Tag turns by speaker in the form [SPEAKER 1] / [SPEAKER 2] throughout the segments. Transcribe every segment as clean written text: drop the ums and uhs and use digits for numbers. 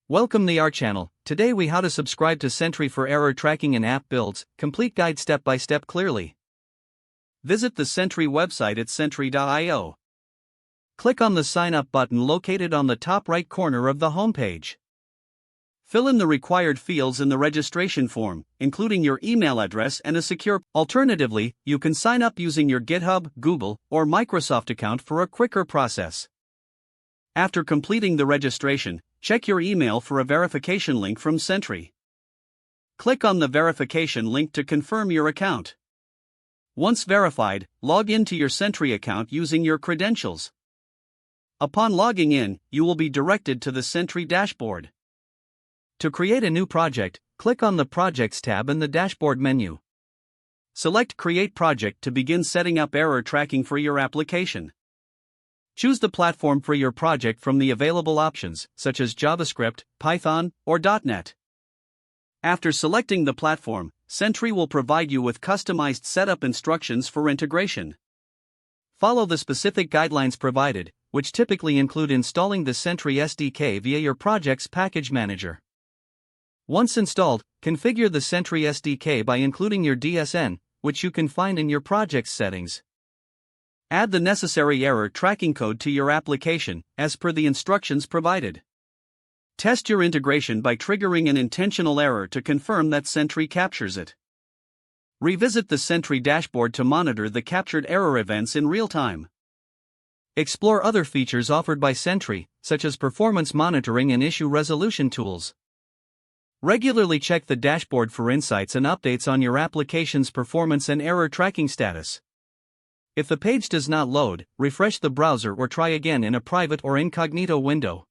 [SPEAKER 1] Welcome to our channel. Today we how to subscribe to Sentry for error tracking in app builds, complete guide step by step clearly. Visit the Sentry website at sentry.io. Click on the sign up button located on the top right corner of the homepage. Fill in the required fields in the registration form, including your email address and a secure. Alternatively, you can sign up using your GitHub, Google, or Microsoft account for a quicker process. After completing the registration, check your email for a verification link from Sentry. Click on the verification link to confirm your account. Once verified, log into your Sentry account using your credentials. Upon logging in, you will be directed to the Sentry dashboard. To create a new project, click on the Projects tab in the dashboard menu. Select Create Project to begin setting up error tracking for your application. Choose the platform for your project from the available options, such as JavaScript, Python, or .NET. After selecting the platform, Sentry will provide you with customized setup instructions for integration. Follow the specific guidelines provided, which typically include installing the Sentry SDK via your project's package manager. Once installed, configure the Sentry SDK by including your DSN, which you can find in your project's settings. Add the necessary error tracking code to your application, as per the instructions provided. Test your integration by triggering an intentional error to confirm that Sentry captures it. Revisit the Sentry dashboard to monitor the captured error events in real time. Explore other features offered by Sentry, such as performance monitoring and issue resolution tools. Regularly check the dashboard for insights and updates on your application's performance and error tracking status. If the page does not load, refresh the browser or try again in a private or incognito window.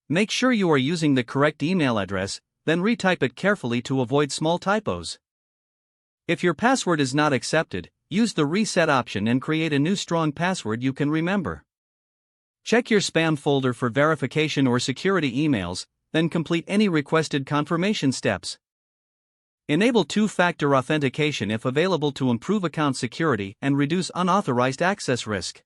[SPEAKER 1] Make sure you are using the correct email address, then retype it carefully to avoid small typos. If your password is not accepted, use the reset option and create a new strong password you can remember. Check your spam folder for verification or security emails, then complete any requested confirmation steps. Enable two-factor authentication if available to improve account security and reduce unauthorized access risk.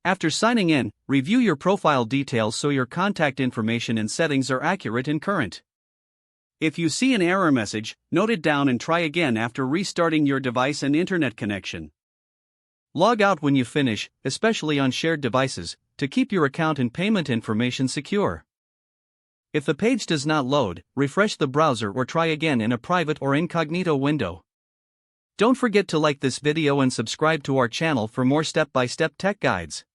[SPEAKER 1] After signing in, review your profile details so your contact information and settings are accurate and current. If you see an error message, note it down and try again after restarting your device and internet connection. Log out when you finish, especially on shared devices, to keep your account and payment information secure. If the page does not load, refresh the browser or try again in a private or incognito window. Don't forget to like this video and subscribe to our channel for more step-by-step tech guides.